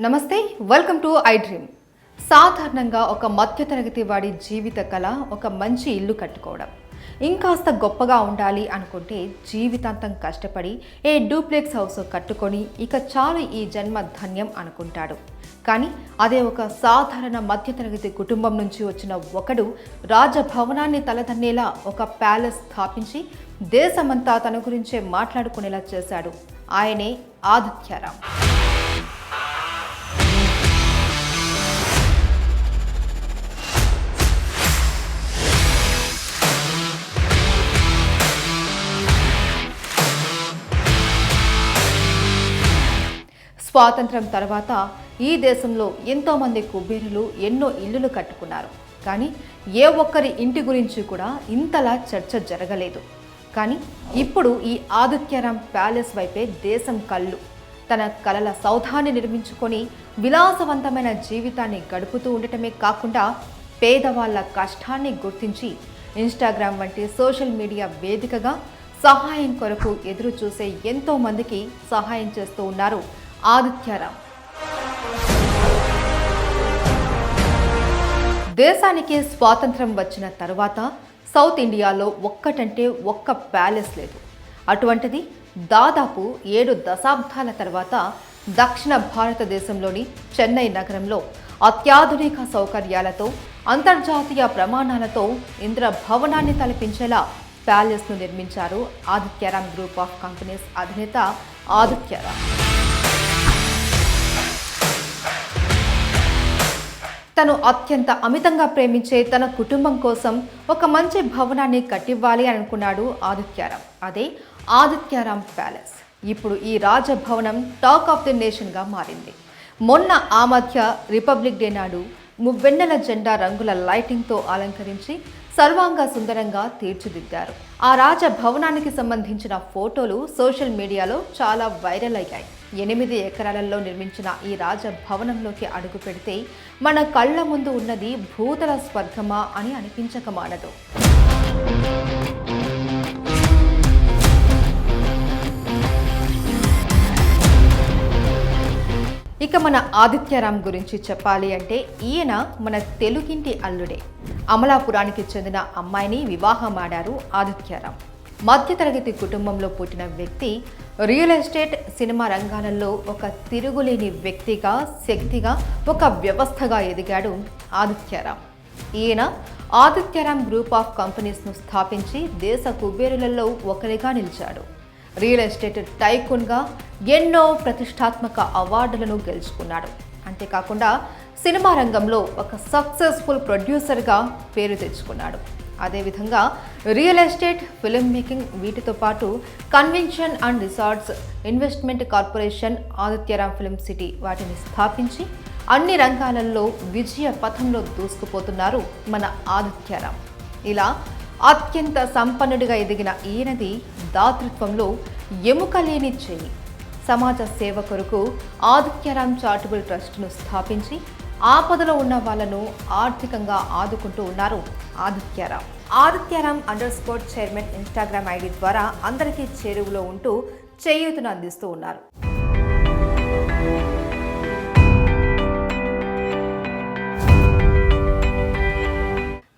నమస్తే, welcome to I dream. సాధారణంగా ఒక మధ్యతరగతి వాడి జీవిత కళ ఒక మంచి ఇల్లు కట్టుకోవడం. ఇంకాస్త గొప్పగా ఉండాలి అనుకుంటే జీవితాంతం కష్టపడి డూప్లెక్స్ హౌస్ కట్టుకొని ఇక చాలు ఈ జన్మ ధన్యం అనుకుంటాడు. కానీ అదే ఒక సాధారణ మధ్యతరగతి కుటుంబం నుంచి వచ్చిన ఒకడు రాజభవనాన్ని తలదన్నేలా ఒక ప్యాలెస్ స్థాపించి దేశమంతా తన గురించే మాట్లాడుకునేలా చేశాడు. ఆయనే ఆదిత్యరామ్. స్వాతంత్రం తర్వాత ఈ దేశంలో ఎంతోమంది కుబేరులు ఎన్నో ఇల్లులు కట్టుకున్నారు. కానీ ఏ ఒక్కరి ఇంటి గురించి కూడా ఇంతలా చర్చ జరగలేదు. కానీ ఇప్పుడు ఈ ఆదిత్యరామ్ ప్యాలెస్ వైపే దేశం కళ్ళు. తన కలల సౌధాన్ని నిర్మించుకొని విలాసవంతమైన జీవితాన్ని గడుపుతూ ఉండటమే కాకుండా పేదవాళ్ల కష్టాన్ని గుర్తించి ఇన్స్టాగ్రామ్ వంటి సోషల్ మీడియా వేదికగా సహాయం కొరకు ఎదురు చూసే ఎంతో మందికి సహాయం చేస్తూ ఉన్నారు ఆదిత్యరామ్. దేశానికి స్వాతంత్రం వచ్చిన తరువాత సౌత్ ఇండియాలో ఒక్కటంటే ఒక్క ప్యాలెస్ లేదు. అటువంటిది దాదాపు 7 దశాబ్దాల తర్వాత దక్షిణ భారతదేశంలోని చెన్నై నగరంలో అత్యాధునిక సౌకర్యాలతో అంతర్జాతీయ ప్రమాణాలతో ఇంద్రభవనాన్ని తలపించేలా ప్యాలెస్ను నిర్మించారు ఆదిత్యరామ్ గ్రూప్ ఆఫ్ కంపెనీస్ అధినేత ఆదిత్యరామ్. తను అత్యంత అమితంగా ప్రేమించే తన కుటుంబం కోసం ఒక మంచి భవనాన్ని కట్టివ్వాలి అనుకున్నాడు ఆదిత్యరామ్. అదే ఆదిత్యరామ్ ప్యాలెస్. ఇప్పుడు ఈ రాజభవనం టాక్ ఆఫ్ ది నేషన్గా మారింది. మొన్న ఆ మధ్య రిపబ్లిక్ డే నాడు మువ్వెన్నెల జెండా రంగుల లైటింగ్తో అలంకరించి సర్వాంగ సుందరంగా తీర్చిదిద్దారు. ఆ రాజభవనానికి సంబంధించిన ఫోటోలు సోషల్ మీడియాలో చాలా వైరల్ అయ్యాయి. 8 ఎకరాలలో నిర్మించిన ఈ రాజభవనంలోకి అడుగు పెడితే మన కళ్ళ ముందు ఉన్నది భూతల స్వర్గమా అని అనిపించక మానదు. ఇక మన ఆదిత్యరామ్ గురించి చెప్పాలి అంటే ఈయన మన తెలుగింటి అల్లుడే. అమలాపురానికి చెందిన అమ్మాయిని వివాహమాడారు ఆదిత్యరామ్. మధ్యతరగతి కుటుంబంలో పుట్టిన వ్యక్తి రియల్ ఎస్టేట్, సినిమా రంగాలలో ఒక తిరుగులేని వ్యక్తిగా, శక్తిగా, ఒక వ్యవస్థగా ఎదిగాడు ఆదిత్యరామ్. ఈయన ఆదిత్యరామ్ గ్రూప్ ఆఫ్ కంపెనీస్ను స్థాపించి దేశ కుబేరులలో ఒకరిగా నిలిచాడు. రియల్ ఎస్టేట్ టైకూన్గా ఎన్నో ప్రతిష్టాత్మక అవార్డులను గెలుచుకున్నాడు. అంతేకాకుండా సినిమా రంగంలో ఒక సక్సెస్ఫుల్ ప్రొడ్యూసర్గా పేరు తెచ్చుకున్నాడు. అదేవిధంగా రియల్ ఎస్టేట్, ఫిల్మ్ మేకింగ్, వీటితో పాటు convention and resorts, investment corporation, Adityaram film city వాటిని స్థాపించి అన్ని రంగాలలో విజయ పథంలో దూసుకుపోతున్నారు మన ఆదిత్యరామ్. ఇలా అత్యంత సంపన్నుడిగా ఎదిగిన ఈయనది దాతృత్వంలో ఎముక లేని చేయి. సమాజ సేవ కొరకు ఆదిత్యరామ్ చారిటబుల్ ట్రస్ట్ను స్థాపించి ఆపదలో ఉన్న వాళ్ళను ఆర్థికంగా ఆదుకుంటూ ఉన్నారు Adityaram. Adityaram _ chairman Instagram ID ద్వారా అందరికీ చేరువలో ఉంటూ చేయూతను అందిస్తూ ఉన్నారు.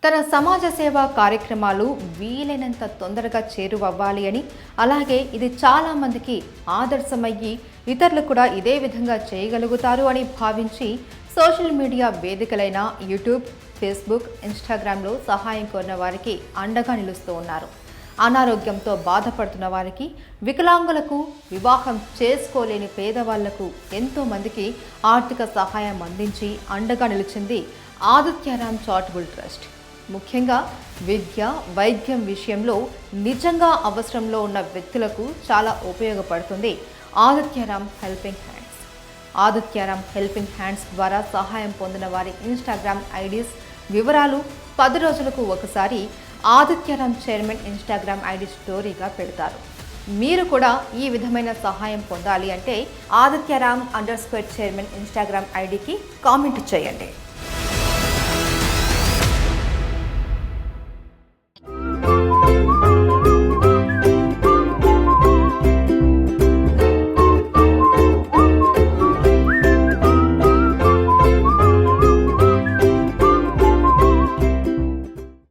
తన సమాజ సేవా కార్యక్రమాలు వీలైనంత తొందరగా చేరువవ్వాలి అని, అలాగే ఇది చాలా మందికి ఆదర్శమయ్యి ఇతరులు కూడా ఇదే విధంగా చేయగలుగుతారు అని భావించి సోషల్ మీడియా వేదికలైన యూట్యూబ్, ఫేస్బుక్, ఇన్స్టాగ్రామ్లో సహాయం కోరిన వారికి అండగా నిలుస్తూ ఉన్నారు. అనారోగ్యంతో బాధపడుతున్న వారికి, వికలాంగులకు, వివాహం చేసుకోలేని పేదవాళ్లకు ఎంతోమందికి ఆర్థిక సహాయం అందించి అండగా నిలిచింది ఆదిత్యరామ్ చారిటబుల్ ట్రస్ట్. ముఖ్యంగా విద్య, వైద్యం విషయంలో నిజంగా అవసరంలో ఉన్న వ్యక్తులకు చాలా ఉపయోగపడుతుంది Adityaram helping hands. Adityaram helping hands ద్వారా సహాయం పొందిన వారి ఇన్స్టాగ్రామ్ ఐడీస్ వివరాలు 10 రోజులకు ఒకసారి ఆదిత్యరామ్ చైర్మన్ ఇన్స్టాగ్రామ్ ఐడి స్టోరీగా పెడతారు. మీరు కూడా ఈ విధమైన సహాయం పొందాలి అంటే ఆదిత్యరామ్ _ చైర్మన్ ఇన్స్టాగ్రామ్ ఐడికి కామెంట్ చేయండి.